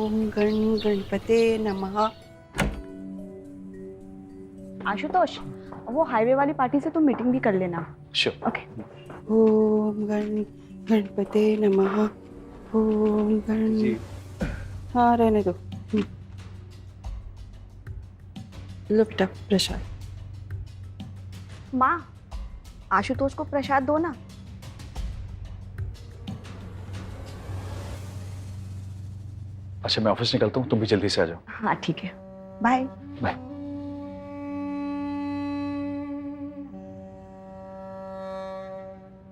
ओम गणपते नमः। आशुतोष, वो हाईवे वाली पार्टी से तुम मीटिंग भी कर लेना। श्योर। ओके। ओम गणपते नमः। ओम गण हाँ रहने दो। लो बेटा प्रसाद। माँ, आशुतोष को प्रसाद दो ना। अच्छा मैं ऑफिस निकलता हूँ, तुम भी जल्दी से आ जाओ। हाँ ठीक है, बाय। बाय।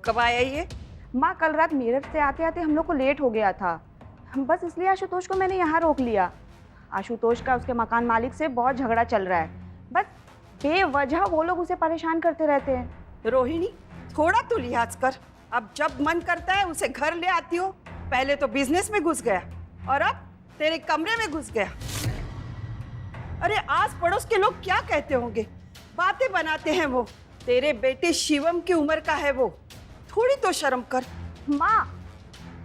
कब आया ये? माँ, कल रात मेरठ से आते आते हम लोग को लेट हो गया था, बस इसलिए आशुतोष को मैंने यहाँ रोक लिया। आशुतोष का उसके मकान मालिक से बहुत झगड़ा चल रहा है, बस बेवजह वो लोग उसे परेशान करते रहते हैं। रोहिणी, थोड़ा तो लिहाज कर। अब जब मन करता है उसे घर ले आती हो। पहले तो बिजनेस में घुस गया और अब तेरे कमरे में घुस गया। अरे आस पड़ोस के लोग क्या कहते होंगे, बातें बनाते हैं वो। तेरे बेटे शिवम की उम्र का है वो, थोड़ी तो शर्म कर। माँ,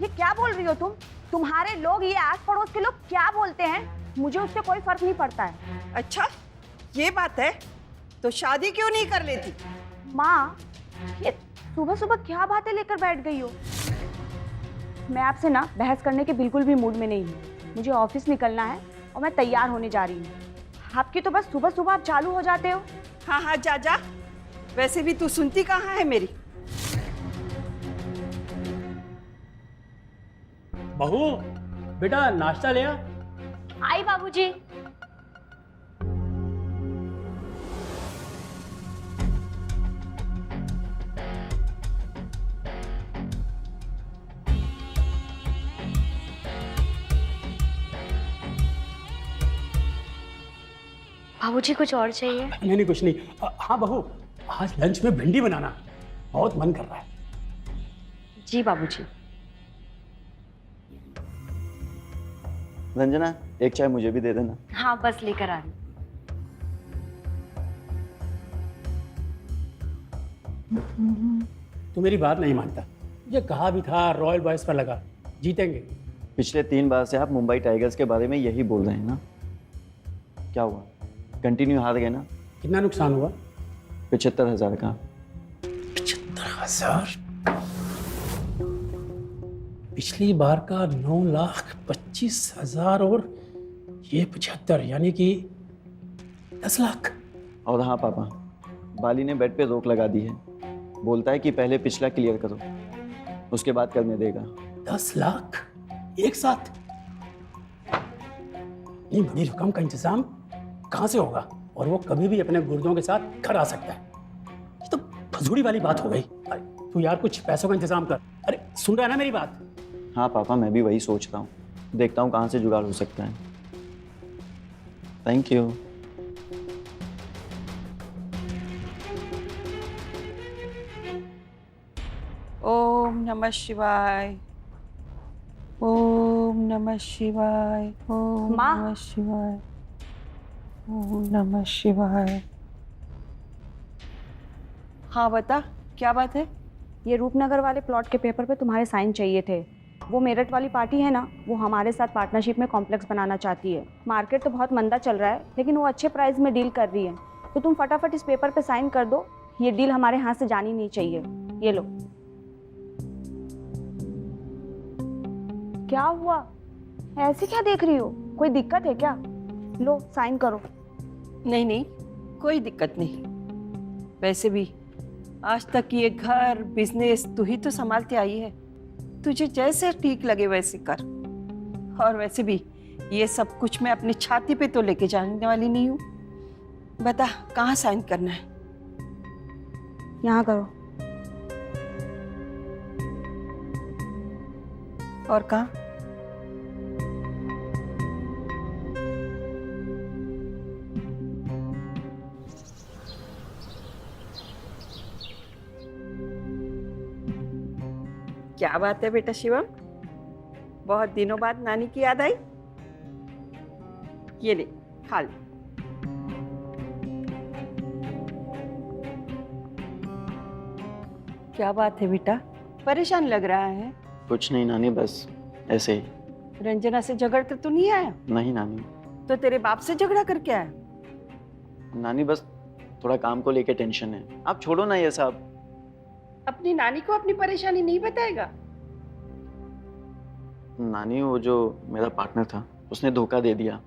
ये क्या बोल रही हो तुम? तुम्हारे लोग, ये आस पड़ोस के लोग क्या बोलते हैं, मुझे उससे कोई फर्क नहीं पड़ता है। अच्छा ये बात है, तो शादी क्यों नहीं कर लेती? माँ, ये सुबह सुबह क्या बातें लेकर बैठ गई हो? मैं आपसे ना बहस करने के बिल्कुल भी मूड में नहीं हूँ। मुझे ऑफिस निकलना है और मैं तैयार होने जा रही हूँ। आपकी तो बस सुबह सुबह आप चालू हो जाते हो। हाँ हाँ जा जा, वैसे भी तू सुनती कहाँ है मेरी। बहू, बेटा नाश्ता ले आ। आई बाबूजी। बाबूजी कुछ और चाहिए? नहीं नहीं कुछ नहीं। हाँ बहू, आज लंच में भिंडी बनाना, बहुत मन कर रहा है। जी बाबूजी। रंजना, एक चाय मुझे भी दे देना। हाँ बस लेकर आ रही। तू मेरी बात नहीं मानता। ये कहा भी था रॉयल बॉयज पर लगा, जीतेंगे। पिछले 3 बार से आप मुंबई टाइगर्स के बारे में यही बोल रहे हैं ना? क्या हुआ, कंटिन्यू हार गए ना? कितना नुकसान हुआ? 75,000 का। 75,000? पिछली बार का 9,25,000 और ये 75, यानी कि 10 लाख। और हाँ पापा, बाली ने बेट पे रोक लगा दी है। बोलता है कि पहले पिछला क्लियर करो, उसके बाद करने देगा। 10 लाख एक साथ? इतनी बड़ी रकम का इंतजाम कहां से होगा? और वो कभी भी अपने गुर्दों के साथ घर आ सकता है। ये तो फजूड़ी वाली बात हो गई। अरे तू यार कुछ पैसों का इंतजाम कर। अरे सुन रहा है ना मेरी बात? हाँ पापा, मैं भी वही सोच रहा हूँ। देखता हूँ कहाँ से जुगाड़ हो सकता है। Thank you. ओम नमः शिवाय। ओम नमः शिवाय। ओम माँ। नमः शिवाय। ओम नमः शिवाय। हाँ बता, क्या बात है? ये रूपनगर वाले प्लॉट के पेपर पे तुम्हारे साइन चाहिए थे। वो मेरठ वाली पार्टी है ना, वो हमारे साथ पार्टनरशिप में कॉम्प्लेक्स बनाना चाहती है। मार्केट तो बहुत मंदा चल रहा है, लेकिन वो अच्छे प्राइस में डील कर रही है। तो तुम फटाफट इस पेपर पे साइन कर दो, ये डील हमारे हाथ से जानी नहीं चाहिए। ये लो। क्या हुआ, ऐसे क्या देख रही हो? कोई दिक्कत है क्या? लो साइन करो। नहीं नहीं, कोई दिक्कत नहीं। वैसे भी आज तक ये घर बिजनेस तू ही तो संभालती आई है। तुझे जैसे ठीक लगे वैसे कर। और वैसे भी ये सब कुछ मैं अपनी छाती पे तो लेके जाने वाली नहीं हूँ। बता कहाँ साइन करना है? यहाँ करो। और कहाँ? क्या बात है बेटा शिवम, बहुत दिनों बाद नानी की याद आई? ये ले खा ले। क्या बात है बेटा, परेशान लग रहा है? कुछ नहीं नानी, बस ऐसे ही। रंजना से झगड़ कर तो नहीं आया? नहीं नानी, तो तेरे बाप से झगड़ा करके आया? नानी बस थोड़ा काम को लेके टेंशन है। आप छोड़ो ना ये सब। अपनी नानी को अपनी परेशानी नहीं बताएगा? नानी, वो जो मेरा पार्टनर था उसने धोखा दे दिया।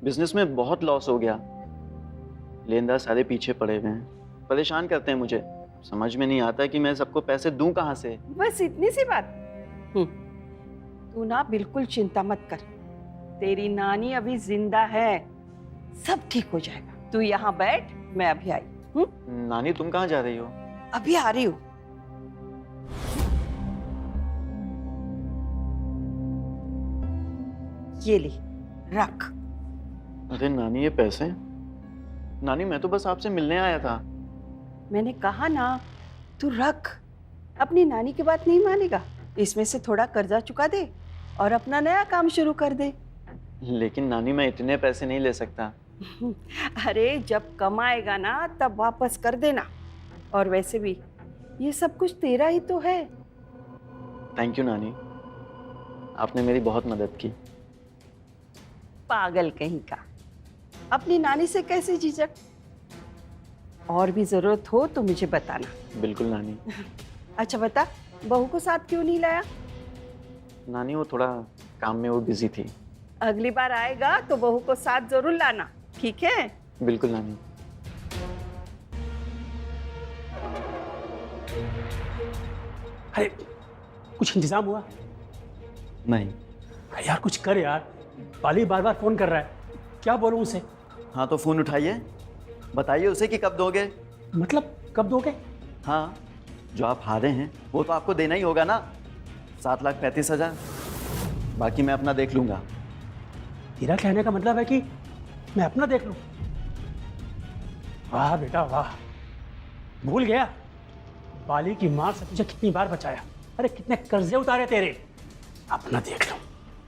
बिजनेस में बहुत लॉस हो गया। लेनदार सारे पीछे पड़े हुए हैं, परेशान करते हैं मुझे। समझ में नहीं आता कि मैं सबको पैसे दूं कहां से। बस इतनी सी बात? तू ना बिल्कुल चिंता मत कर, तेरी नानी अभी जिंदा है, सब ठीक हो जाएगा। तू यहाँ बैठ, मैं अभी आई। नानी तुम कहाँ जा रही हो? अभी आ रही हूँ। ये ले, रख। अरे नानी, ये पैसे? नानी मैं तो बस आपसे मिलने आया था। मैंने कहा ना, तू रख। अपनी नानी की बात नहीं मानेगा, इसमें से थोड़ा कर्जा चुका दे और अपना नया काम शुरू कर दे। लेकिन नानी मैं इतने पैसे नहीं ले सकता। अरे जब कमाएगा ना तब वापस कर देना। और वैसे भी ये सब कुछ तेरा ही तो है। थैंक यू नानी, आपने मेरी बहुत मदद की। पागल कहीं का, अपनी नानी से कैसे झिझक? और भी जरूरत हो तो मुझे बताना। बिल्कुल नानी। अच्छा बता, बहू को साथ क्यों नहीं लाया? नानी वो थोड़ा काम में वो बिजी थी। अगली बार आएगा तो बहू को साथ जरूर लाना, ठीक है? बिल्कुल नानी। अरे कुछ इंतजाम हुआ? नहीं। अरे यार कुछ कर यार, बाली बार बार फोन कर रहा है, क्या बोलूं उसे? हाँ तो फोन उठाइए, बताइए उसे कि कब दोगे। मतलब कब दोगे? हाँ, जो आप हारे हैं वो तो आपको देना ही होगा ना, 7,35,000। बाकी मैं अपना देख लूंगा। तेरा कहने का मतलब है कि मैं अपना देख लूं? वाह बेटा वाह, भूल गया बाली की मार से तुझे कितनी बार बचाया। अरे कितने कर्जे उतारे तेरे। अपना देख लो,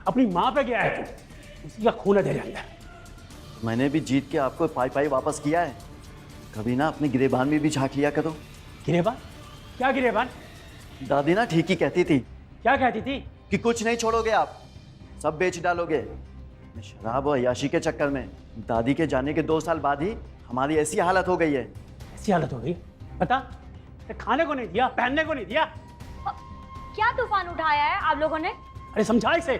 अपनी माँ पे गया है तू, उसी का खून है तेरे अंदर। मैंने भी जीत के आपको पाई पाई वापस किया है। कभी ना अपने गिरेबान में भी झांक लिया करो। गिरेबान? क्या गिरेबान? दादी ना ठीक ही कहती थी। क्या कहती थी? कि कुछ नहीं छोड़ोगे आप, सब बेच डालोगे। शराब और अय्याशी के चक्कर में दादी के जाने के 2 साल बाद ही हमारी ऐसी हालत हो गई है। ऐसी हालत हो गई? बता, खाने को नहीं दिया, पहनने को नहीं दिया। क्या तूफान उठाया है आप लोगों ने? अरे समझा इसे,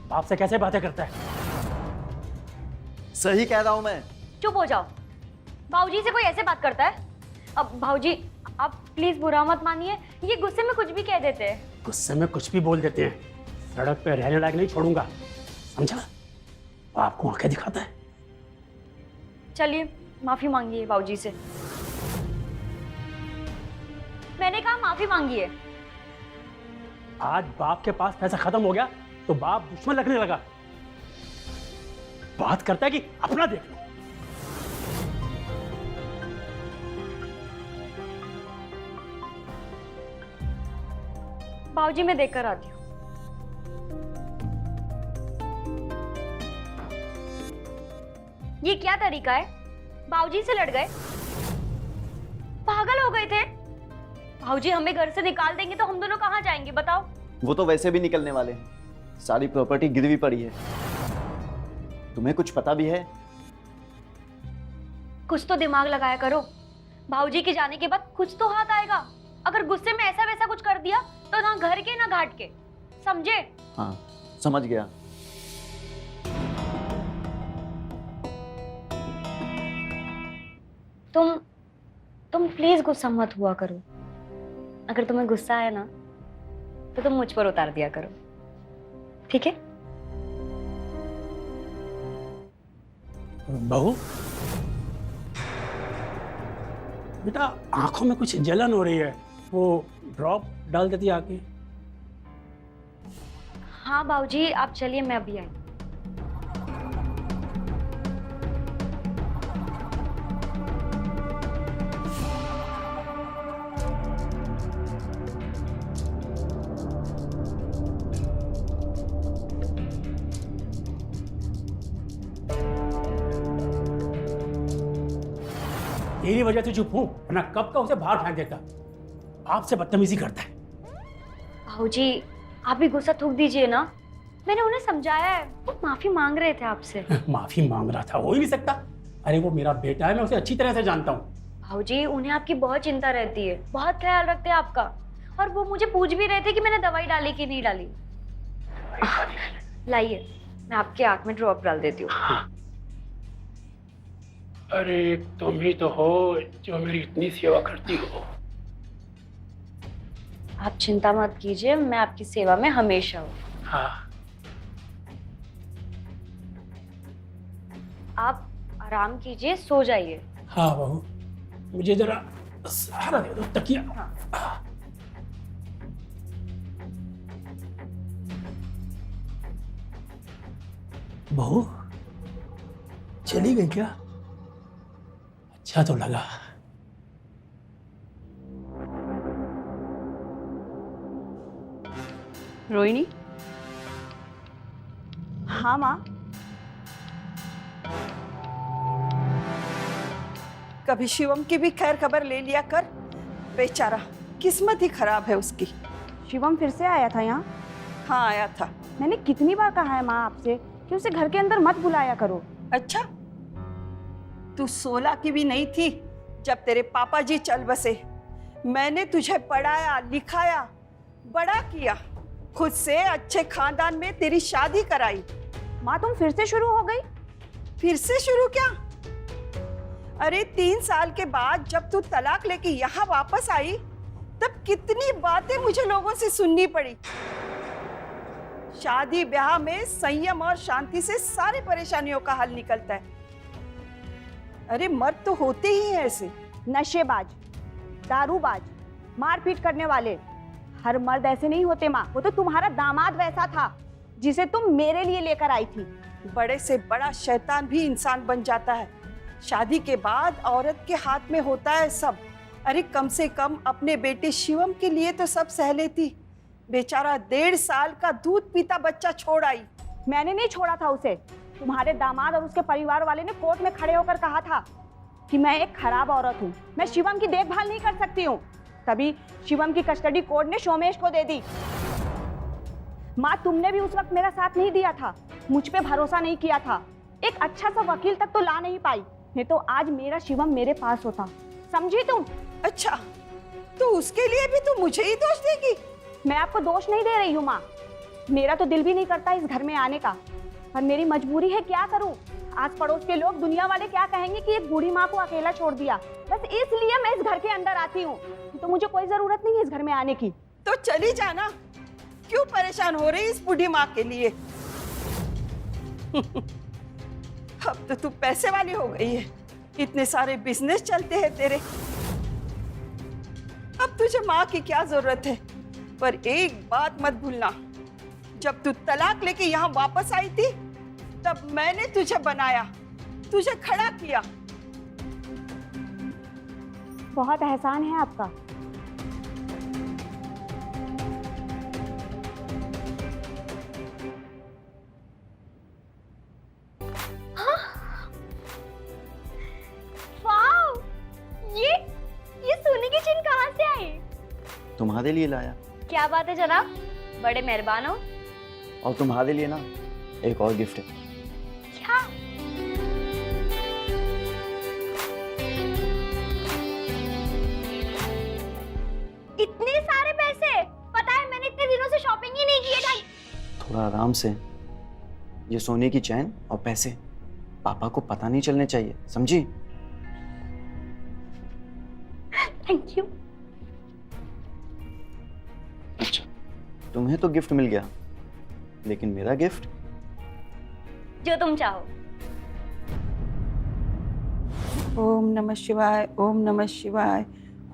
बाप से कैसे बातें करता है। सही कह रहा हूं मैं। चुप हो जाओ, भाऊजी से कोई ऐसे बात करता है? अब भाऊजी आप प्लीज बुरा मत मानिए, ये गुस्से में कुछ भी कह देते हैं। गुस्से में कुछ भी बोल देते हैं, सड़क पे रहने लायक नहीं छोड़ूंगा, समझा? वो आपको आंखें दिखाता है। चलिए माफी मांगिए भाऊजी से। मैंने कहा माफी मांगिए। आज बाप के पास पैसा खत्म हो गया तो बाप दुश्मन लगने लगा। बात करता है कि अपना देख लो। भाऊजी मैं देखकर आती हूँ। ये क्या तरीका है? भाऊजी से लड़ गए? पागल हो गए थे? भाऊजी हमें घर से निकाल देंगे तो हम दोनों कहाँ जाएंगे बताओ? वो तो वैसे भी निकलने वाले हैं, सारी प्रॉपर्टी गिरवी पड़ी है। तुम्हें कुछ पता भी है? कुछ तो दिमाग लगाया करो, भाऊजी के जाने के बाद कुछ तो हाथ आएगा। अगर गुस्से में ऐसा वैसा कुछ कर दिया तो ना घर के ना घाट के, समझे? हाँ समझ गया। तुम प्लीज गुस्सा मत हुआ करो। अगर तुम्हें गुस्सा आया ना तो तुम मुझ पर उतार दिया करो, ठीक है? बहू बेटा, आंखों में कुछ जलन हो रही है, वो ड्रॉप डाल देती आके। हाँ बाबूजी आप चलिए, मैं अभी आई। तेरी वजह से चुप हूं, वरना कब का उसे बाहर फेंक देता। आपसे बदतमीजी करता है। भाऊजी आप भी गुस्सा थूक दीजिए ना, मैंने उन्हें समझाया है, वो माफी मांग रहे थे आपसे। माफी मांग रहा था, हो ही नहीं सकता। अरे वो मेरा बेटा है, मैं उसे अच्छी तरह से जानता हूँ। भाऊजी उन्हें आपकी बहुत चिंता रहती है, बहुत ख्याल रखते हैं आपका। और वो मुझे पूछ भी रहे थे कि मैंने दवाई डाली कि नहीं डाली। लाइए, मैं आपके आंख में ड्रॉप डाल देती हूँ। हाँ। अरे तुम ही तो हो जो मेरी इतनी सेवा करती हो। आप चिंता मत कीजिए, मैं आपकी सेवा में हमेशा हूँ। हाँ। आप आराम कीजिए, सो जाइए। हाँ बहू, मुझे जरा सहारा दे दो, तकिया। बहू चली गई क्या? अच्छा तो लगा। रोहिणी, हाँ माँ। कभी शिवम की भी खैर खबर ले लिया कर। बेचारा, किस्मत ही खराब है उसकी। शिवम फिर से आया था यहाँ? हाँ, आया था। मैंने कितनी बार कहा है माँ आपसे कि उसे घर के अंदर मत बुलाया करो। अच्छा, तू 16 की भी नहीं थी जब तेरे पापा जी चल बसे। मैंने तुझे पढ़ाया, लिखाया, बड़ा किया, खुद से अच्छे खानदान में तेरी शादी कराई। माँ तुम फिर से शुरू हो गई? फिर से शुरू क्या? अरे 3 साल के बाद जब तू तलाक लेके यहाँ वापस आई, तब कितनी बातें मुझे लोगों से सुननी पड़ी। शादी ब्याह में संयम और शांति से सारी परेशानियों का हल निकलता है। अरे मर्द तो होते ही हैं ऐसे। नशेबाज, दारूबाज, मारपीट करने वाले। हर मर्द ऐसे नहीं होते माँ। वो तो तुम्हारा दामाद वैसा था जिसे तुम मेरे लिए लेकर आई थी। बड़े से बड़ा शैतान भी इंसान बन जाता है। शादी के बाद औरत के हाथ में होता है सब। अरे कम से कम अपने बेटे शिवम के लिए तो सब सह लेती। बेचारा 1.5 साल का दूध पीता बच्चा छोड़ आई। मैंने नहीं छोड़ा था उसे। तुम्हारे दामाद और उसके परिवार वाले ने कोर्ट में खड़े होकर कहा था कि मैं एक खराब औरत हूँ, मैं शिवम की देखभाल नहीं कर सकती हूँ। तभी शिवम की कस्टडी कोर्ट ने सोमेश को दे दी। माँ तुमने भी उस वक्त मेरा साथ नहीं दिया था, मुझ पे भरोसा नहीं किया था। एक अच्छा सा वकील तक तो ला नहीं पाई, नहीं तो आज मेरा शिवम मेरे पास होता। समझी तुम? अच्छा, तो उसके लिए भी तू मुझे ही दोष देगी? मैं आपको दोष नहीं दे रही हूँ माँ। मेरा तो दिल भी नहीं करता इस घर में आने का, पर मेरी मजबूरी है। क्या करूँ? आस पड़ोस के लोग, दुनिया वाले क्या कहेंगे कि एक बूढ़ी माँ को अकेला छोड़ दिया। बस इसलिए मैं इस घर के अंदर आती हूँ, तो मुझे कोई जरूरत नहीं है इस घर में आने की। तो चली जाना, क्यों परेशान हो रही इस बूढ़ी माँ के लिए? अब तो तू पैसे वाली हो गई है, इतने सारे बिजनेस चलते हैं तेरे। अब तुझे माँ की क्या जरूरत है? पर एक बात मत भूलना, जब तू तलाक लेके यहाँ वापस आई थी, तब मैंने तुझे बनाया, तुझे खड़ा किया। बहुत एहसान है आपका। वाओ, ये सोने की चेन कहाँ से आई? तुम्हारे लिए लाया। क्या बात है जनाब, बड़े मेहरबान हो। और तुम्हारे लिए ना एक और गिफ्ट है। क्या? इतने सारे पैसे? पता है मैंने इतने दिनों से शॉपिंग ही नहीं की है ढंग। थोड़ा आराम से। ये सोने की चैन और पैसे पापा को पता नहीं चलने चाहिए, समझी? Thank you. अच्छा, तुम्हें तो गिफ्ट मिल गया, लेकिन मेरा गिफ्ट? जो तुम चाहो। ओम नमः शिवाय, ओम नमः शिवाय,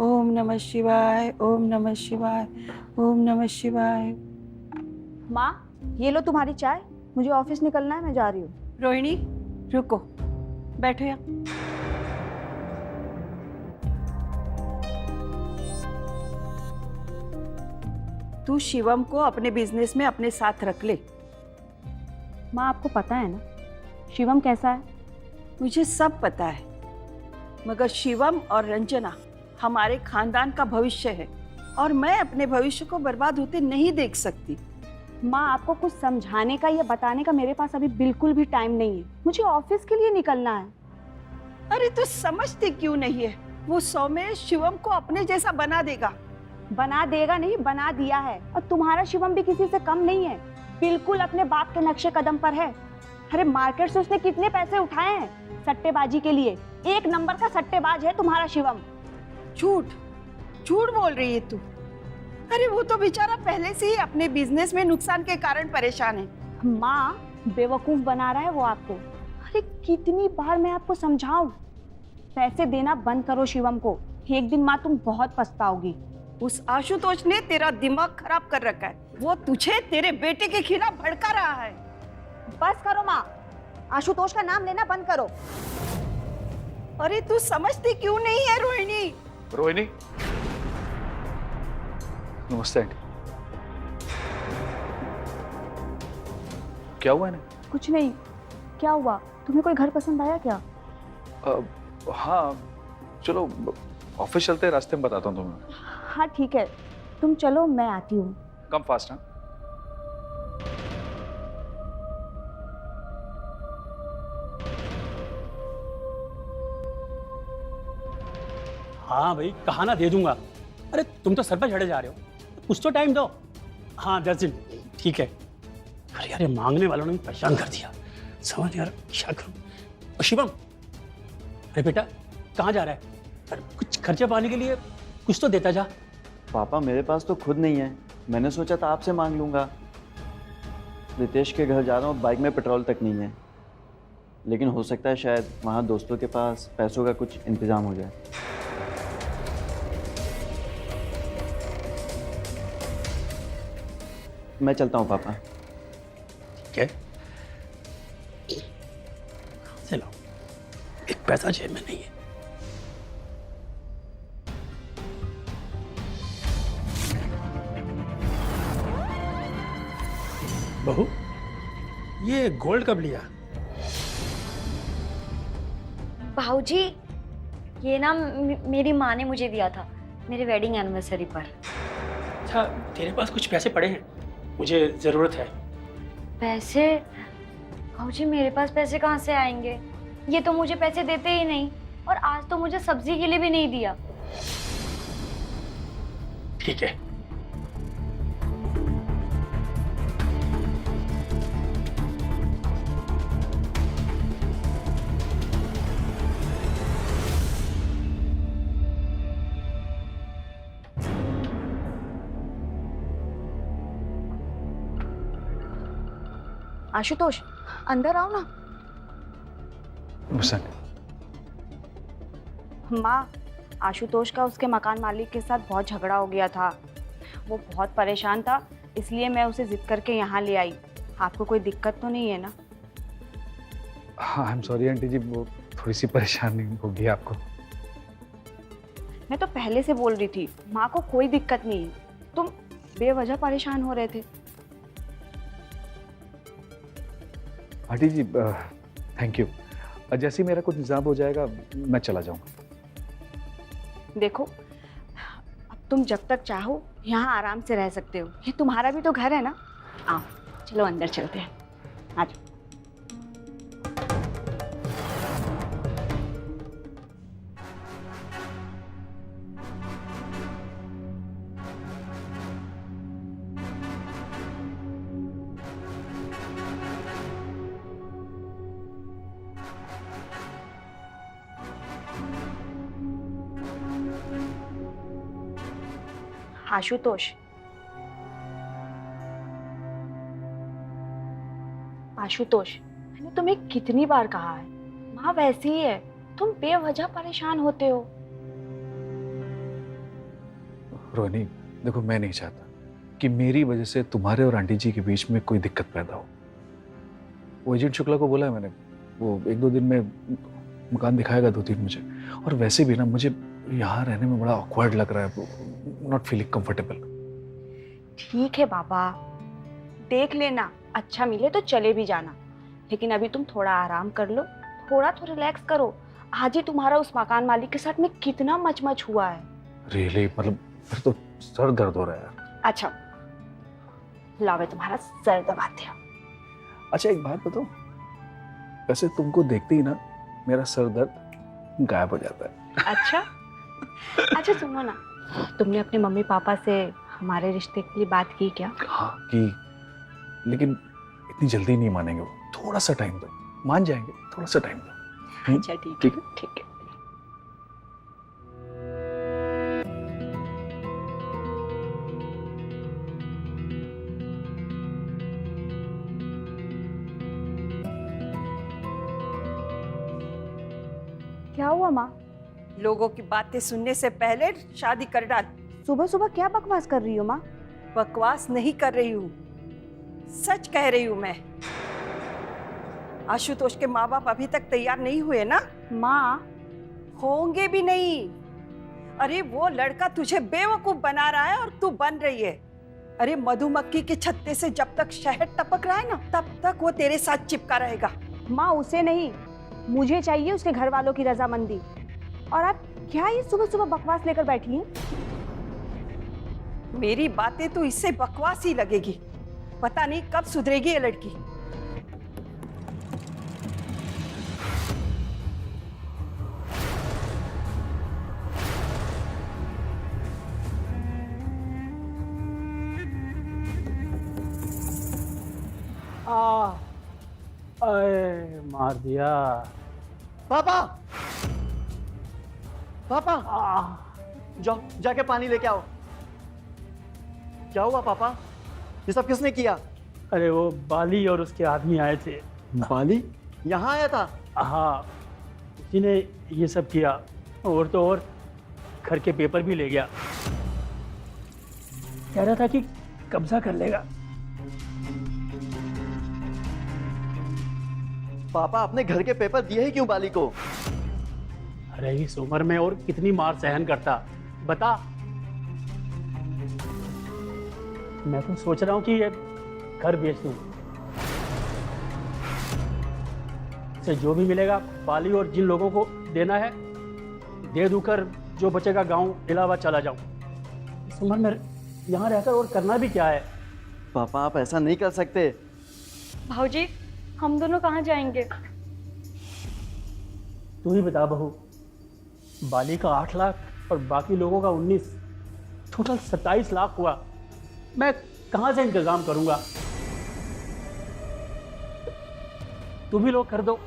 ओम नमः शिवाय, ओम नमः शिवाय, ओम नमः शिवाय। माँ ये लो तुम्हारी चाय, मुझे ऑफिस निकलना है, मैं जा रही हूँ। रोहिणी रुको, बैठो यहाँ। तू शिवम को अपने बिजनेस में अपने साथ रख ले। माँ आपको पता है ना शिवम कैसा है? मुझे सब पता है, मगर शिवम और रंजना हमारे खानदान का भविष्य है और मैं अपने भविष्य को बर्बाद होते नहीं देख सकती। माँ, आपको कुछ समझाने का या बताने का मेरे पास अभी बिल्कुल भी टाइम नहीं है। मुझे ऑफिस के लिए निकलना है। अरे तू समझती क्यों नहीं है? वो सौम्य शिवम को अपने जैसा बना देगा। बना देगा नहीं, बना दिया है। और तुम्हारा शिवम भी किसी से कम नहीं है, बिल्कुल अपने बाप के नक्शे कदम पर है। अरे मार्केट से उसने कितने पैसे उठाए हैं सट्टेबाजी के लिए। एक नंबर का सट्टेबाज है तुम्हारा शिवम। झूठ झूठ बोल रही है तू। अरे वो तो बेचारा पहले से ही अपने बिजनेस में नुकसान के कारण परेशान है। माँ, बेवकूफ बना रहा है वो आपको। अरे कितनी बार मैं आपको समझाऊं, पैसे देना बंद करो शिवम को। एक दिन माँ तुम बहुत पछताओगी। उस आशुतोष ने तेरा दिमाग खराब कर रखा है। वो तुझे तेरे बेटे के खिलाफ भड़का रहा है। बस करो माँ, आशुतोष का नाम लेना बंद करो। अरे तू समझती क्यों नहीं है रोहिणी? रोहिणी, नमस्ते आंटी। क्या हुआ इन्हें? कुछ नहीं। क्या हुआ? तुम्हें कोई घर पसंद आया क्या? हाँ, चलो ऑफिस चलते हैं, रास्ते में बताता हूँ तुम्हें। हाँ ठीक है, तुम चलो, मैं आती हूँ। Come fast. हाँ, हाँ भाई, कहा ना दे दूंगा। अरे तुम तो सर पर चढ़े जा रहे हो, कुछ तो टाइम दो। हाँ 10 दिन, ठीक है। अरे यार, ये मांगने वालों ने परेशान कर दिया। समझ यार क्या करूं। और शिवम, अरे बेटा कहाँ जा रहा है? अरे कुछ खर्चे पाने के लिए कुछ तो देता जा। पापा मेरे पास तो खुद नहीं है, मैंने सोचा था आपसे मांग लूँगा। रितेश के घर जा रहा हूँ, बाइक में पेट्रोल तक नहीं है, लेकिन हो सकता है शायद वहाँ दोस्तों के पास पैसों का कुछ इंतज़ाम हो जाए। मैं चलता हूँ पापा। ठीक है, चलो, एक पैसा जेब में नहीं है। बहू, ये गोल्ड कब लिया? भाऊजी, ये ना मेरी माँ ने मुझे दिया था मेरे वेडिंग एनिवर्सरी पर। अच्छा, तेरे पास कुछ पैसे पड़े हैं, मुझे जरूरत है। पैसे? भाऊजी मेरे पास पैसे कहाँ से आएंगे? ये तो मुझे पैसे देते ही नहीं, और आज तो मुझे सब्जी के लिए भी नहीं दिया। ठीक है, आशुतोष, अंदर आओ ना। बस माँ, आशुतोष का उसके मकान मालिक के साथ बहुत झगड़ा हो गया था। वो बहुत परेशान था, इसलिए मैं उसे जिद करके यहाँ ले आई। आपको कोई दिक्कत तो नहीं है ना? हाँ, आई एम सॉरी आंटी जी, वो थोड़ी सी परेशानी होगी आपको। मैं तो पहले से बोल रही थी, माँ को कोई दिक्कत नहीं है। तुम बेवजह परेशान हो रहे थे। आंटी जी थैंक यू। जैसे ही मेरा कुछ इंतजाम हो जाएगा मैं चला जाऊंगा। देखो, अब तुम जब तक चाहो यहाँ आराम से रह सकते हो। ये तुम्हारा भी तो घर है ना। आओ, चलो अंदर चलते हैं। आ जाओ। आशुतोष, आशुतोष, मैंने तुम्हें कितनी बार कहा है, माँ वैसी ही है। तुम बेवजह परेशान होते हो। रोहिणी, देखो मैं नहीं चाहता कि मेरी वजह से तुम्हारे और आंटी जी के बीच में कोई दिक्कत पैदा हो। वो एजेंट शुक्ला को बोला है मैंने, वो 1-2 दिन में मकान दिखाएगा 2-3 मुझे। और वैसे भी ना मुझे यहाँ रहने में बड़ा ऑकवर्ड लग रहा है, नॉट फीलिंग कंफर्टेबल। ठीक है बाबा, देख लेना, अच्छा मिले तो चले भी जाना, लेकिन अभी तुम थोड़ा आराम कर लो, थोड़ा तो रिलैक्स करो। आज ही तुम्हारा उस मकान मालिक के साथ में कितना मचमच हुआ है। रियली, मतलब फिर तो सर दर्द हो रहा है यार। अच्छा, लावे तुम्हारा सर दबाते हो। अच्छा एक बात बताओ, वैसे तुमको देखते ही ना मेरा सर दर्द गायब हो जाता है। अच्छा अच्छा सुनो ना, तुमने अपने मम्मी पापा से हमारे रिश्ते के लिए बात की क्या? हाँ की, लेकिन इतनी जल्दी नहीं मानेंगे वो, थोड़ा सा टाइम दो, मान जाएंगे, थोड़ा सा टाइम दो। अच्छा ठीक ठीक है ठीक है। क्या हुआ माँ? लोगों की बातें सुनने से पहले शादी कर डाल। सुबह सुबह क्या बकवास कर रही हो माँ? बकवास नहीं कर रही हूँ, सच कह रही हूँ मैं। आशुतोष के माँ बाप अभी तक तैयार नहीं हुए ना? माँ होंगे भी नहीं। अरे वो लड़का तुझे बेवकूफ बना रहा है और तू बन रही है। अरे मधुमक्खी के छत्ते से जब तक शहद टपक रहा है ना, तब तक वो तेरे साथ चिपका रहेगा। माँ उसे नहीं, मुझे चाहिए उसके घर वालों की रजामंदी। और आप क्या ये सुबह सुबह बकवास लेकर बैठी हैं? मेरी बातें तो इससे बकवास ही लगेगी। पता नहीं कब सुधरेगी ये लड़की। अरे मार दिया। पापा पापा आ, जाओ जाके पानी लेके आओ। क्या हुआ पापा, ये सब किसने किया? अरे वो बाली और उसके आदमी आए थे। बाली यहाँ आया था? हाँ, उसी ने ये सब किया। और तो और घर के पेपर भी ले गया। कह रहा था कि कब्जा कर लेगा। पापा अपने घर के पेपर दिए ही क्यों बाली को? अरे इस उम्र में और कितनी मार सहन करता बता। मैं तो सोच रहा हूँ कि ये घर बेच दूँ। से जो भी मिलेगा बाली और जिन लोगों को देना है दे दूकर जो बचेगा गांव इलाहाबाद चला जाऊं। इस उम्र में यहाँ रहकर और करना भी क्या है? पापा आप ऐसा नहीं कर सकते। भाऊजी हम दोनों कहाँ जाएंगे? तू ही बता बहू, बाली का 8 लाख और बाकी लोगों का 19, टोटल 27 लाख हुआ। मैं कहाँ से इंतजाम करूंगा? तुम ही लोग कर दो।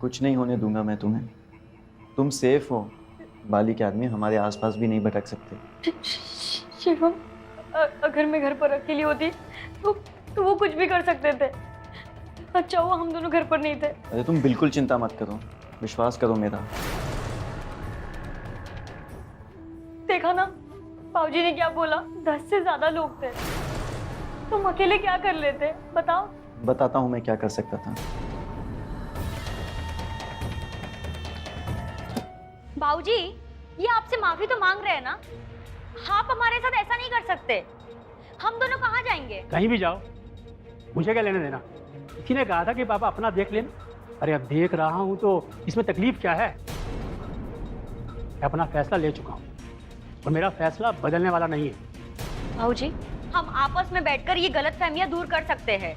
कुछ नहीं होने दूंगा मैं तुम्हें। तुम सेफ हो। बाली के आदमी हमारे आसपास भी नहीं भटक सकते। शिवम, अगर मैं घर पर अकेली होती तो वो कुछ भी कर सकते थे। अच्छा हुआ हम दोनों घर पर नहीं थे। अरे तुम बिल्कुल चिंता मत करो, विश्वास करो मेरा। देखा ना बाबूजी ने क्या बोला, 10 से ज्यादा लोग थे। तुम अकेले क्या कर लेते बताओ? बताता हूँ मैं क्या कर सकता था। बाबूजी ये आपसे माफी तो मांग रहे हैं ना? आप हमारे साथ ऐसा नहीं कर सकते। हम दोनों कहाँ जाएंगे? कहीं भी जाओ, मुझे क्या लेने देना। किसी ने कहा था कि पापा अपना देख लेना। अरे अब देख रहा हूँ तो इसमें तकलीफ क्या है? मैं अपना फैसला ले चुका हूँ और मेरा फैसला बदलने वाला नहीं है। बाबूजी हम आपस में बैठकर ये गलतफहमियां दूर कर सकते हैं।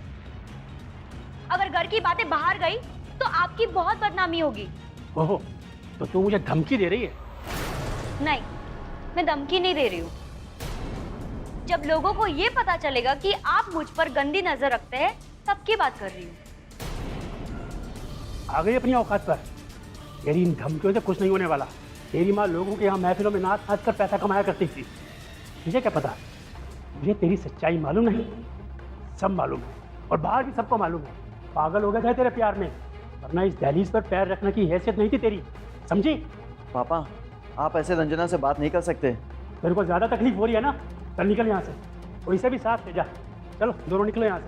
अगर घर की बातें बाहर गई तो आपकी बहुत बदनामी होगी। ओहो, तो तू मुझे धमकी दे रही है? नहीं, मैं धमकी नहीं दे रही हूँ। जब लोगों को ये पता चलेगा कि आप मुझ पर गंदी नजर रखते हैं तब की बात कर रही हूँ। आ गई अपनी औकात पर। तेरी इन धमकियों से कुछ नहीं होने वाला। तेरी माँ लोगों के यहाँ महफिलों में नाच नाच कर पैसा कमाया करती थी। मुझे क्या पता, मुझे तेरी सच्चाई मालूम नहीं, सब मालूम है और बाहर भी सबको मालूम है। पागल हो गए थे तेरे प्यार में, वरना इस दहलीज पर पैर रखने की हैसियत नहीं थी तेरी, समझी? पापा आप ऐसे रंजना से बात नहीं कर सकते। तेरे को ज्यादा तकलीफ हो रही है ना? चल निकल यहाँ से और इसे भी साथ ले जा। चलो दोनों निकलो यहाँ से।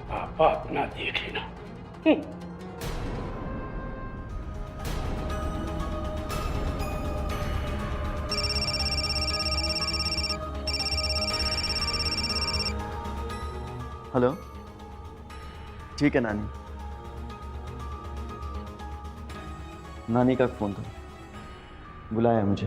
पापा अपना देख लेना। हेलो, ठीक है नानी। नानी का फोन था, बुलाया मुझे।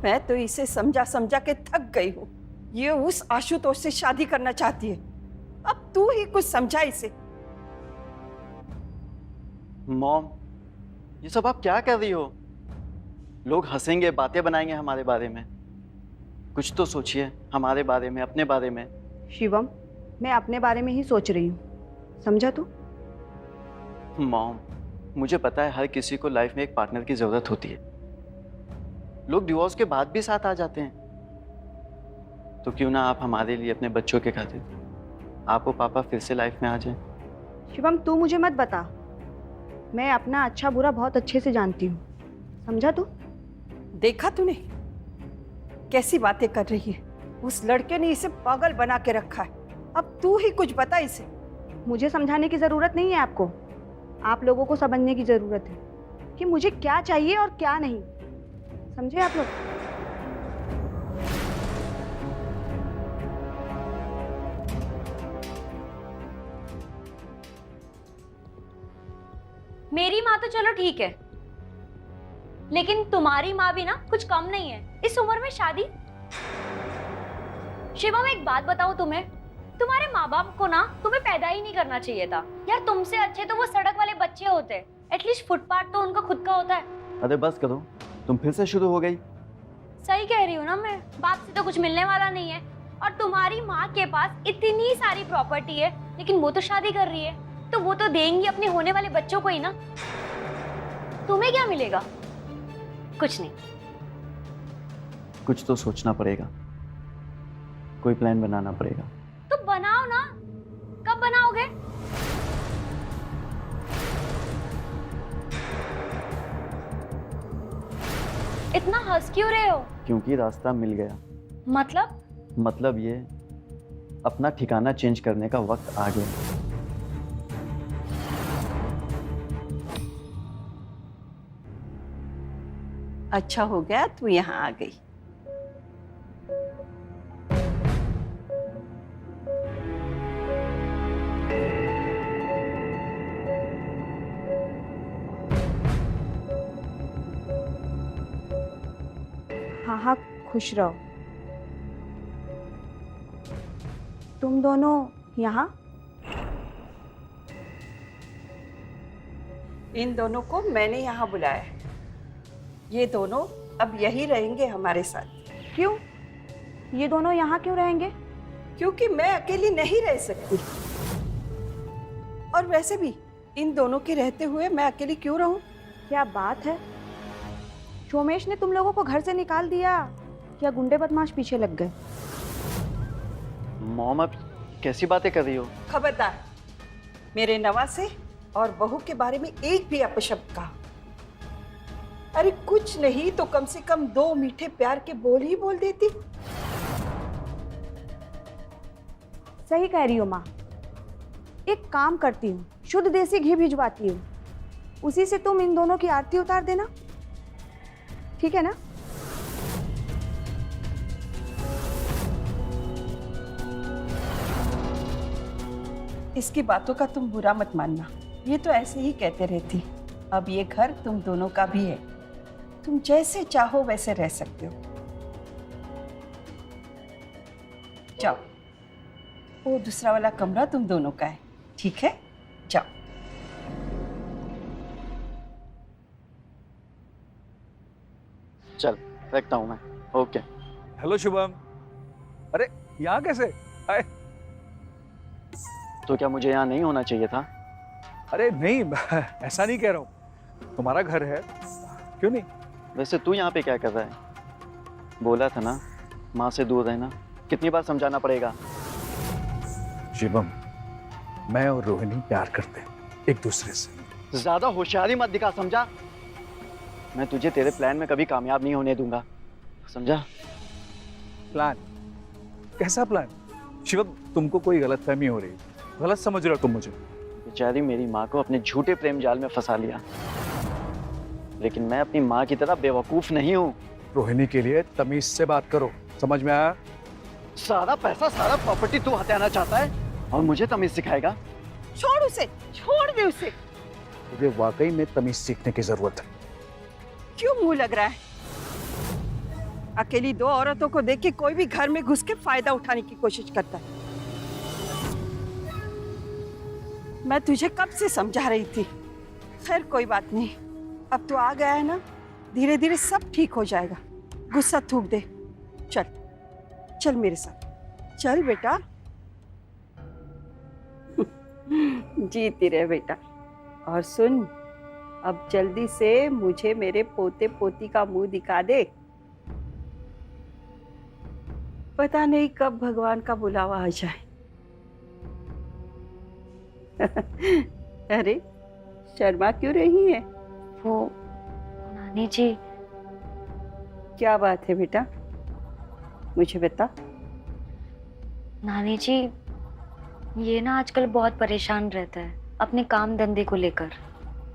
मैं तो इसे समझा समझा के थक गई हूँ। ये उस आशुतोष से शादी करना चाहती है। अब तू ही कुछ समझा इसे। मॉम, ये सब आप क्या कर रही हो? लोग हंसेंगे, बातें बनाएंगे हमारे बारे में। कुछ तो सोचिए हमारे बारे में, अपने बारे में। शिवम, मैं अपने बारे में ही सोच रही हूँ, समझा तू? मॉम, मुझे पता है हर किसी को लाइफ में एक पार्टनर की जरूरत होती है। लोग डिवोर्स के बाद भी साथ आ जाते हैं। तो क्यों ना आप हमारे लिए, अपने बच्चों के खातिर, आप और पापा फिर से लाइफ में आ जाएं। शिवम, तू मुझे मत बता। मैं अपना अच्छा बुरा बहुत अच्छे से जानती हूँ, समझा तू? देखा तूने कैसी बातें कर रही है? उस लड़के ने इसे पागल बना के रखा है। अब तू ही कुछ बता इसे। मुझे समझाने की ज़रूरत नहीं है आपको। आप लोगों को समझने की ज़रूरत है कि मुझे क्या चाहिए और क्या नहीं। समझे आप लोग? मेरी माँ तो चलो ठीक है, लेकिन तुम्हारी माँ भी ना कुछ कम नहीं है। इस उम्र में शादी। शिवम, एक बात बताऊं तुम्हें, तुम्हारे माँ बाप को ना तुम्हें पैदा ही नहीं करना चाहिए था यार। तुमसे अच्छे तो वो सड़क वाले बच्चे होते। एटलीस्ट फुटपाथ तो उनका खुद का होता है। अरे बस करो, तुम फिर से शुरू हो गई। सही कह रही हूँ ना मैं, बाप से तो कुछ मिलने वाला नहीं है। और तुम्हारी माँ के पास इतनी सारी प्रॉपर्टी है, लेकिन वो तो शादी कर रही है, तो वो तो देंगी अपने होने वाले बच्चों को ही ना। तुम्हें क्या मिलेगा? कुछ नहीं। कुछ तो सोचना पड़ेगा, कोई प्लान बनाना पड़ेगा। तो बनाओ ना, कब बनाओगे? इतना हंस क्यों रहे हो? क्योंकि रास्ता मिल गया। मतलब ये अपना ठिकाना चेंज करने का वक्त आ गया। अच्छा हो गया तू यहाँ आ गई। हाँ हाँ, खुश रहो। तुम दोनों यहाँ? इन दोनों को मैंने यहाँ बुलाया है। ये दोनों अब यही रहेंगे हमारे साथ। क्यों? ये दोनों यहाँ क्यों रहेंगे? क्योंकि मैं अकेली नहीं रह सकती। और वैसे भी इन दोनों के रहते हुए मैं अकेली क्यों रहूं? क्या बात है, सोमेश ने तुम लोगों को घर से निकाल दिया या गुंडे बदमाश पीछे लग गए? मॉम, आप कैसी बातें कर रही हो? खबरदार, मेरे नवासे और बहू के बारे में एक भी अपशब्द कहा। अरे कुछ नहीं तो कम से कम 2 मीठे प्यार के बोल ही बोल देती। सही कह रही हो माँ। एक काम करती हूँ, शुद्ध देसी घी भिजवाती हूँ, उसी से तुम इन दोनों की आरती उतार देना, ठीक है ना? इसकी बातों का तुम बुरा मत मानना, ये तो ऐसे ही कहते रहती। अब ये घर तुम दोनों का भी है, तुम जैसे चाहो वैसे रह सकते हो। जाओ, वो दूसरा वाला कमरा तुम दोनों का है, ठीक है? जाओ। चल रखता हूँ मैं। ओके। हेलो शुभम। अरे यहाँ कैसे? हाय। तो क्या मुझे यहाँ नहीं होना चाहिए था? अरे नहीं, ऐसा नहीं कह रहा हूँ, तुम्हारा घर है, क्यों नहीं? वैसे तू यहाँ पे क्या कर रहा है? बोला था ना माँ से दूर रहना। कितनी बार समझाना पड़ेगा? शिवम, मैं और रोहिणी प्यार करते हैं एक दूसरे से। ज्यादा होशियारी मत दिखा, समझा? मैं तुझे तेरे प्लान में कभी कामयाब नहीं होने दूंगा, समझा? प्लान? कैसा प्लान? शिवम, तुमको कोई गलतफहमी हो रही है, गलत समझ रहे हो तुम मुझे। बेचारी मेरी माँ को अपने झूठे प्रेम जाल में फंसा लिया, लेकिन मैं अपनी माँ की तरह बेवकूफ नहीं हूँ। रोहिणी के लिए तमीज से बात करो, समझ में आया? सारा पैसा, सारा प्रॉपर्टी तू हथियाना चाहता है और मुझे तमीज सिखाएगा? छोड़ उसे, छोड़ दे उसे। तुझे वाकई में तमीज सीखने की जरूरत है। क्यों मुंह लग रहा है? अकेली दो औरतों को देख के कोई भी घर में घुस के फायदा उठाने की कोशिश करता है। मैं तुझे कब से समझा रही थी। खैर कोई बात नहीं, अब तो आ गया है ना, धीरे धीरे सब ठीक हो जाएगा। गुस्सा थूक दे। चल चल मेरे साथ, चल बेटा। जीती रहे बेटा। और सुन, अब जल्दी से मुझे मेरे पोते पोती का मुंह दिखा दे। पता नहीं कब भगवान का बुलावा आ जाए। अरे शर्मा क्यों रही है? वो नानी जी, क्या बात है बेटा, मुझे बता। नानी जी ये ना आजकल बहुत परेशान रहता है अपने काम धंधे को लेकर।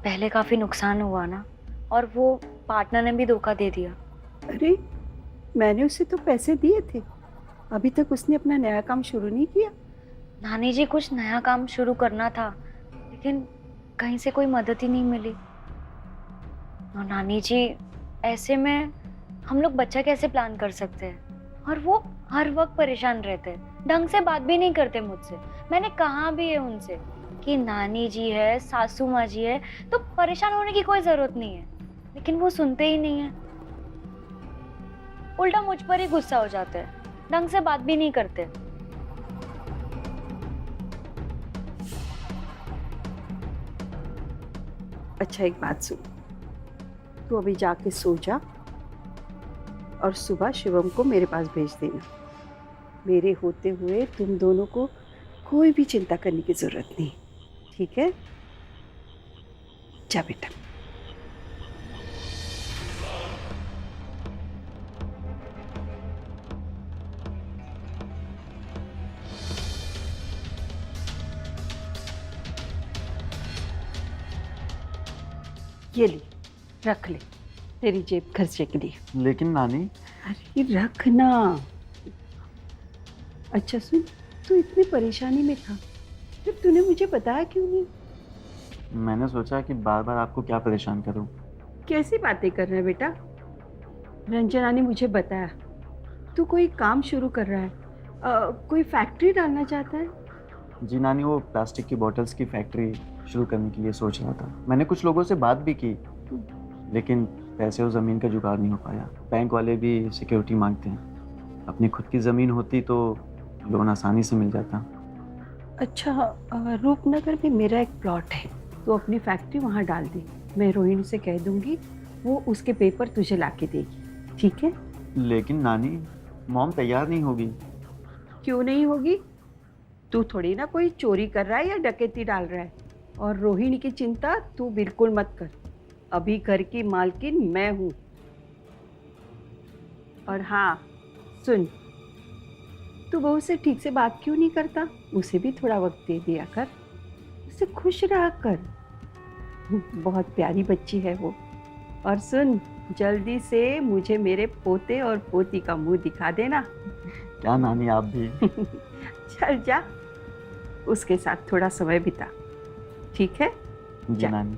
पहले काफी नुकसान हुआ ना, और वो पार्टनर ने भी धोखा दे दिया। अरे मैंने उसे तो पैसे दिए थे, अभी तक उसने अपना नया काम शुरू नहीं किया। नानी जी कुछ नया काम शुरू करना था, लेकिन कहीं से कोई मदद ही नहीं मिली। और नानी जी ऐसे में हम लोग बच्चा कैसे प्लान कर सकते हैं? और वो हर वक्त परेशान रहते हैं, ढंग से बात भी नहीं करते मुझसे। मैंने कहा भी है उनसे कि नानी जी है, सासू माँ जी है, तो परेशान होने की कोई जरूरत नहीं है, लेकिन वो सुनते ही नहीं है। उल्टा मुझ पर ही गुस्सा हो जाते हैं, ढंग से बात भी नहीं करते। अच्छा एक बात सुन, तू अभी जाके सो जा और सुबह शिवम को मेरे पास भेज देना। मेरे होते हुए तुम दोनों को कोई भी चिंता करने की जरूरत नहीं, ठीक है? जा बेटा। ये ले, रख ले, तेरी जेब खर्चे के लिए। लेकिन नानी, अरे रख ना। अच्छा सुन, तू इतनी परेशानी में था, फिर तूने मुझे बताया क्यों नहीं? मैंने सोचा कि बार बार आपको क्या परेशान करूं। कैसी बातें कर रहा है बेटा? रंजना ने मुझे बताया तू कोई काम शुरू कर रहा है, कोई फैक्ट्री डालना चाहता है। जी नानी, वो प्लास्टिक की बॉटल्स की फैक्ट्री शुरू करने के लिए सोच रहा था। मैंने कुछ लोगों से बात भी की, लेकिन पैसे और ज़मीन का जुगाड़ नहीं हो पाया। बैंक वाले भी सिक्योरिटी मांगते हैं। अपनी खुद की ज़मीन होती तो लोन आसानी से मिल जाता। अच्छा, रूपनगर में मेरा एक प्लॉट है, तो अपनी फैक्ट्री वहाँ डाल दे। मैं रोहिणी से कह दूंगी, वो उसके पेपर तुझे ला के देगी, ठीक है? लेकिन नानी, मॉम तैयार नहीं होगी। क्यों नहीं होगी? तू थोड़ी ना कोई चोरी कर रहा है या डकैती डाल रहा है। और रोहिणी की चिंता तू बिल्कुल मत कर, अभी घर की मालकिन मैं हूँ। और हाँ सुन, तू बहू से ठीक से बात क्यों नहीं करता? उसे भी थोड़ा वक्त दे दिया कर, उसे खुश रहा कर। बहुत प्यारी बच्ची है वो। और सुन, जल्दी से मुझे मेरे पोते और पोती का मुंह दिखा देना। क्या नानी, आप भी? चल जा, उसके साथ थोड़ा समय बिता, ठीक है? जी जा। नानी।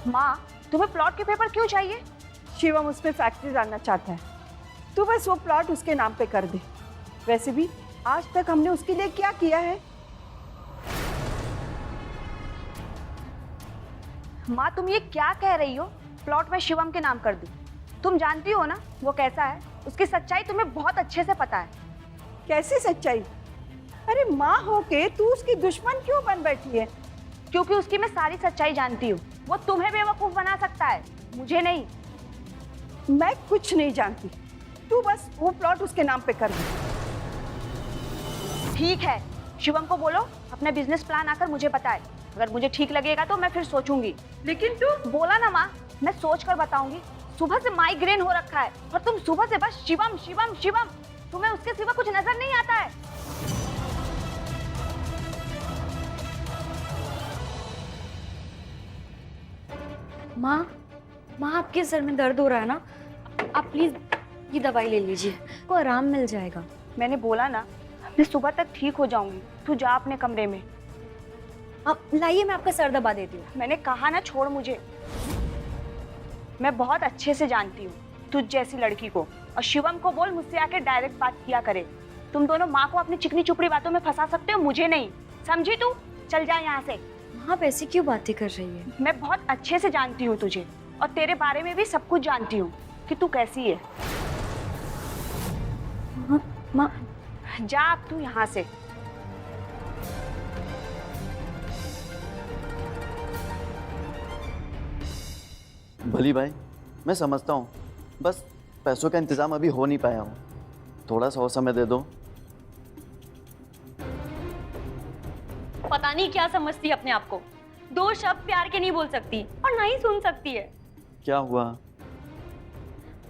माँ, तुम्हें प्लॉट के पेपर क्यों चाहिए? शिवम उसमें फैक्ट्री डालना चाहता है, तू बस वो प्लॉट उसके नाम पे कर दे। वैसे भी आज तक हमने उसके लिए क्या किया है? माँ, तुम ये क्या कह रही हो? प्लॉट में शिवम के नाम कर दूं? तुम जानती हो ना वो कैसा है, उसकी सच्चाई तुम्हें बहुत अच्छे से पता है। कैसी सच्चाई? अरे माँ होके तू उसकी दुश्मन क्यों बन बैठी है? क्योंकि उसकी मैं सारी सच्चाई जानती हूँ। वो तुम्हें बेवकूफ बना सकता है, मुझे नहीं। मैं कुछ नहीं जानती, तू बस वो प्लॉट उसके नाम पे कर दे। ठीक है, शिवम को बोलो अपना बिजनेस प्लान आकर मुझे बताए। अगर मुझे ठीक लगेगा तो मैं फिर सोचूंगी। लेकिन तू बोला ना माँ, मैं सोच कर बताऊंगी। सुबह से माइग्रेन हो रखा है और तुम सुबह से बस शिवम शिवम शिवम, तुम्हें उसके सिवा कुछ नजर नहीं आता है। माँ, माँ आपके सर में दर्द हो रहा है ना, आप प्लीज ये दवाई ले लीजिए, आपको आराम मिल जाएगा। मैंने बोला ना, मैं सुबह तक ठीक हो जाऊंगी। तू जा अपने कमरे में। आप लाइए, मैं आपका सर दबा देती हूँ। मैंने कहा ना, छोड़ मुझे। मैं बहुत अच्छे से जानती हूँ तुझ जैसी लड़की को। और शिवम को बोल मुझसे आके डायरेक्ट बात किया करे। तुम दोनों माँ को अपनी चिकनी चुपड़ी बातों में फंसा सकते हो, मुझे नहीं। समझी तू? चल जा यहाँ से। माँ आप ऐसी क्यों बातें कर रही है? मैं बहुत अच्छे से जानती हूँ तुझे, और तेरे बारे में भी सब कुछ जानती हूँ कि तू कैसी है। माँ जा अब तू यहाँ से। भली भाई, मैं समझता हूँ, बस पैसों का इंतजाम अभी हो नहीं पाया हूँ। थोड़ा सा और समय दे दो। पता नहीं क्या समझती है अपने आप को। 2 शब्द प्यार के नहीं बोल सकती और ना ही सुन सकती है। क्या हुआ?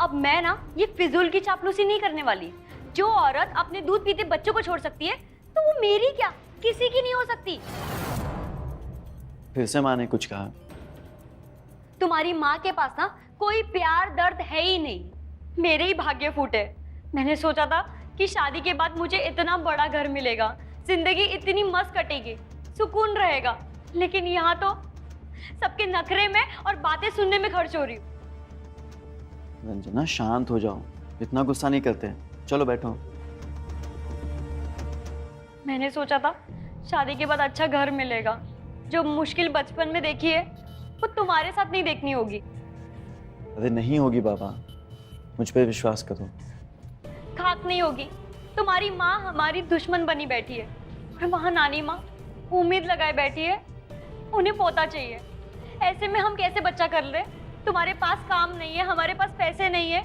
अब मैं ना ये फिजूल की चापलूसी नहीं करने वाली। जो औरत अपने दूध पीते बच्चों को छोड़ सकती है, तो वो मेरी क्या किसी की नहीं हो सकती। फिर से माँ ने कुछ कहा? तुम्हारी माँ के पास ना कोई प्यार दर्द है ही नहीं। मेरे ही भाग्य फूटे। मैंने सोचा था कि शादी के बाद मुझे इतना बड़ा घर मिलेगा, जिंदगी इतनी मस्त कटेगी, सुकून रहेगा। लेकिन यहाँ तो सबके नखरे में और बातें सुनने में खर्च हो रही हूँ। रंजना शांत हो जाओ, इतना गुस्सा नहीं करते। चलो बैठो। मैंने सोचा था शादी के बाद अच्छा घर मिलेगा। जो मुश्किल बचपन में देखी है वो तुम्हारे साथ नहीं देखनी होगी। अरे नहीं होगी बाबा, मुझ पे विश्वास करो। खाक नहीं होगी। तुम्हारी माँ हमारी दुश्मन बनी बैठी है और वहाँ नानी माँ उम्मीद लगाए बैठी है, उन्हें पोता चाहिए। ऐसे में हम कैसे बच्चा कर ले? तुम्हारे पास काम नहीं है, हमारे पास पैसे नहीं है।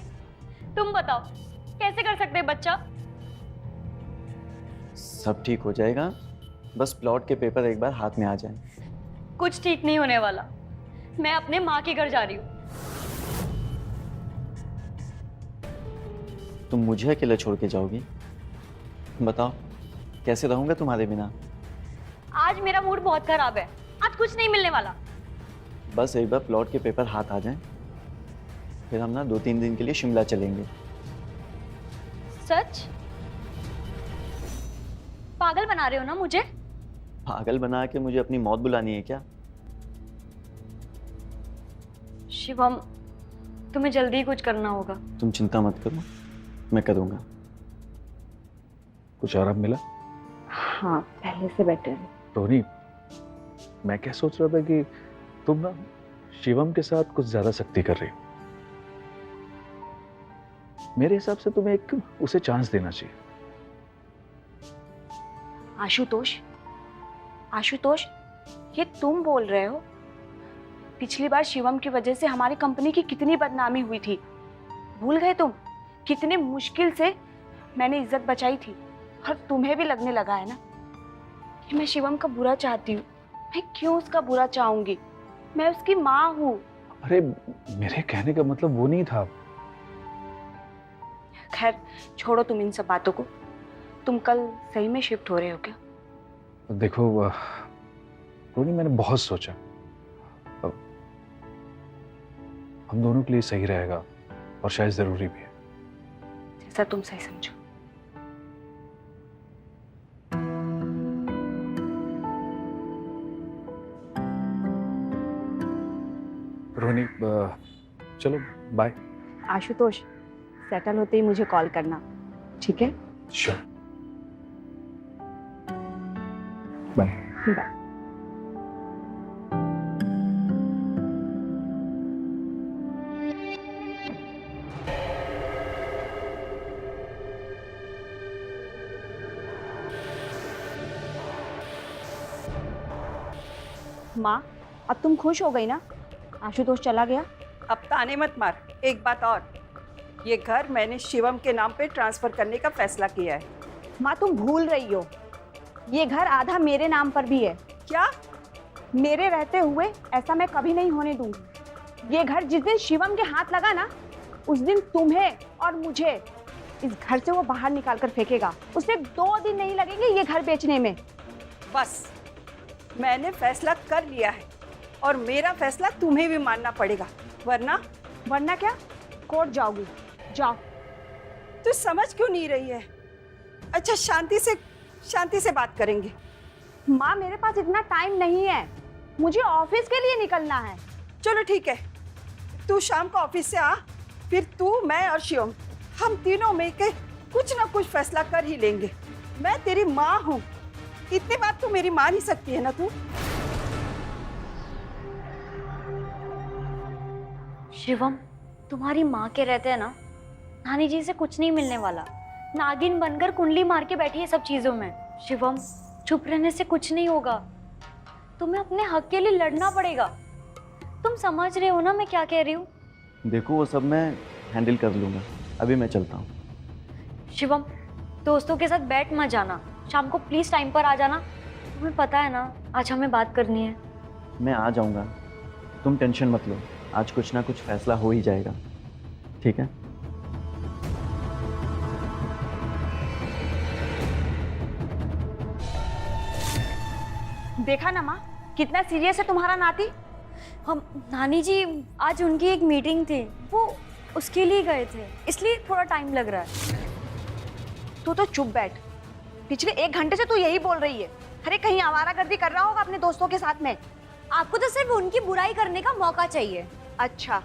तुम बताओ कैसे कर सकते हैं बच्चा? सब ठीक हो जाएगा, बस प्लॉट के पेपर एक बार हाथ में आ जाए। कुछ ठीक नहीं होने वाला। मैं अपने माँ के घर जा रही हूँ। तुम मुझे अकेले छोड़ के जाओगी? बताओ कैसे रहूंगा तुम्हारे बिना? आज मेरा मूड बहुत खराब है। आज कुछ नहीं मिलने वाला। बस एक बार प्लॉट के पेपर हाथ आ जाएं, फिर हम ना 2-3 दिन के लिए शिमला चलेंगे। सच? पागल बना रहे हो ना मुझे? पागल बना के मुझे अपनी मौत बुलानी है क्या? शिवम, तुम्हें जल्दी ही कुछ करना होगा। तुम चिंता मत करो, मैं करूंगा। कुछ आराम मिला? हाँ, पहले से बेटर है। रोनी, मैं क्या सोच रहा था कि तुम ना शिवम के साथ कुछ ज्यादा सख्ती कर रही हो। मेरे हिसाब से तुम्हें एक उसे चांस देना चाहिए। आशुतोष, आशुतोष, ये तुम बोल रहे हो? पिछली बार शिवम की वजह से हमारी कंपनी की कितनी बदनामी हुई थी, भूल गए तुम? कितने मुश्किल से मैंने इज्जत बचाई थी। और तुम्हें भी लगने लगा है ना कि मैं शिवम का बुरा चाहती हूँ। मैं क्यों उसका बुरा चाहूंगी? मैं उसकी माँ हूँ। अरे मेरे कहने का मतलब वो नहीं था। खैर छोड़ो तुम इन सब बातों को। तुम कल सही में शिफ्ट हो रहे हो क्या? देखो रोनी, मैंने बहुत सोचा, हम दोनों के लिए सही रहेगा और शायद जरूरी भी है। जैसा तुम सही समझो। रोनी चलो बाय। आशुतोष, सेटल होते ही मुझे कॉल करना, ठीक है? Sure, bye. बाय। माँ, अब तुम खुश हो गई ना? आशुतोष चला गया। अब ताने मत मार। एक बात और, ये घर मैंने शिवम के नाम पे ट्रांसफर करने का फैसला किया है। माँ तुम भूल रही हो, ये घर आधा मेरे नाम पर भी है। क्या? मेरे रहते हुए ऐसा मैं कभी नहीं होने दूंगी। ये घर जिस दिन शिवम के हाथ लगा ना, उस दिन तुम्हें और मुझे इस घर से वो बाहर निकाल कर फेंकेगा। उसे 2 दिन नहीं लगेंगे ये घर बेचने में। बस, मैंने फैसला कर लिया है और मेरा फैसला तुम्हें भी मानना पड़ेगा। वरना क्या? कोर्ट जाओगी? जाओ। तू समझ क्यों नहीं रही है? अच्छा शांति से बात करेंगे। माँ, मेरे पास इतना टाइम नहीं है, मुझे ऑफिस के लिए निकलना है। चलो ठीक है, तू शाम को ऑफिस से आ, फिर तू, मैं और शिवम, हम तीनों मिलके कुछ ना कुछ फैसला कर ही लेंगे। मैं तेरी माँ हूँ, इतनी बात तो मेरी मान ही सकती है ना तू। शिवम, तुम्हारी माँ के रहते हैं ना, नानी जी से कुछ नहीं मिलने वाला। नागिन बनकर कुंडली मार के बैठी है सब चीजों में। शिवम, चुप रहने से कुछ नहीं होगा, तुम्हें अपने हक के लिए लड़ना पड़ेगा। तुम समझ रहे हो ना मैं क्या कह रही हूँ? देखो वो सब मैं हैंडल कर लूँगा, अभी मैं चलता हूँ। शिवम, दोस्तों के साथ बैठ मत जाना, शाम को प्लीज टाइम पर आ जाना। तुम्हें पता है ना आज हमें बात करनी है। मैं आ जाऊँगा, तुम टेंशन मत लो, आज कुछ ना कुछ फैसला हो ही जाएगा, ठीक है? देखा ना माँ, कितना सीरियस है तुम्हारा नाती। हम नानी जी, आज उनकी एक मीटिंग थी, वो उसके लिए गए थे, इसलिए थोड़ा टाइम लग रहा है। तू तो चुप बैठ, पिछले 1 घंटे से तू यही बोल रही है। अरे कहीं आवारागर्दी कर रहा होगा अपने दोस्तों के साथ में। आपको तो सिर्फ उनकी बुराई करने का मौका चाहिए। अच्छा,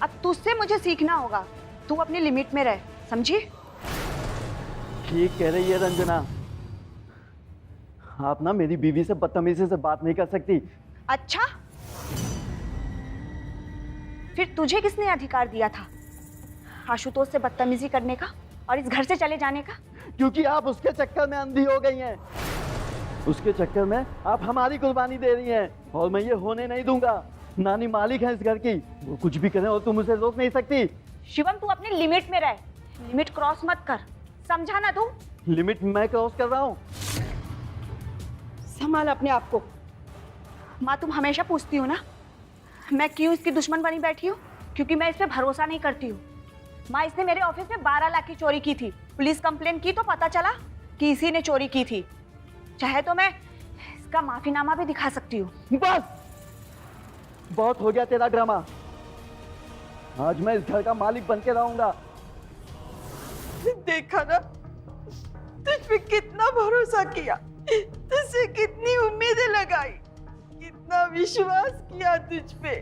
अब तुझसे मुझे सीखना होगा, तू अपनी लिमिट में रह, समझी? ठीक कह रही है रंजना, आप ना मेरी बीवी से बदतमीजी से बात नहीं कर सकती। अच्छा, फिर तुझे किसने अधिकार दिया था आशुतोष से बदतमीजी करने का और इस घर से चले जाने का? क्योंकि आप उसके चक्कर में अंधी हो गई हैं। उसके चक्कर में आप हमारी कुर्बानी दे रही हैं और मैं ये होने नहीं दूंगा। नानी मालिक है इस घर की, वो कुछ भी करें और तुम उसे रोक नहीं सकती। शिवम, तू अपनी लिमिट में रह, लिमिट क्रॉस मत कर, समझा ना तू? लिमिट मैं क्रॉस कर रहा हूँ? संभाल अपने आप को। माँ, तुम हमेशा पूछती हो ना मैं क्यों इसकी दुश्मन बनी बैठी हूँ, क्योंकि मैं इस पे भरोसा नहीं करती हूँ। माँ, इसने मेरे ऑफिस में 12 लाख की चोरी की थी, पुलिस कंप्लेन की तो पता चला कि इसी ने चोरी की थी। चाहे तो मैं इसका माफीनामा भी दिखा सकती हूँ। बस, बहुत हो गया तेरा ड्रामा। आज मैं इस घर का मालिक बन के रहूंगा। देखा ना, तुझ पे कितना भरोसा किया, तुझसे कितनी उम्मीदें लगाई, कितना विश्वास किया तुझ पे,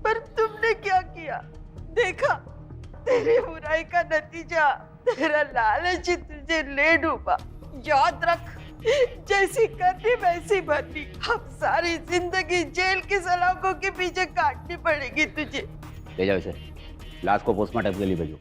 पर तुमने क्या किया? देखा, तेरी बुराई का नतीजा, तेरा लालच ही तुझे ले डूबा। याद रख, जैसी करनी वैसी भरनी। अब सारी जिंदगी जेल की सलाखों के पीछे काटनी पड़ेगी तुझे। ले जाओ इसे, लाश को पोस्टमार्टम के लिए भेजो।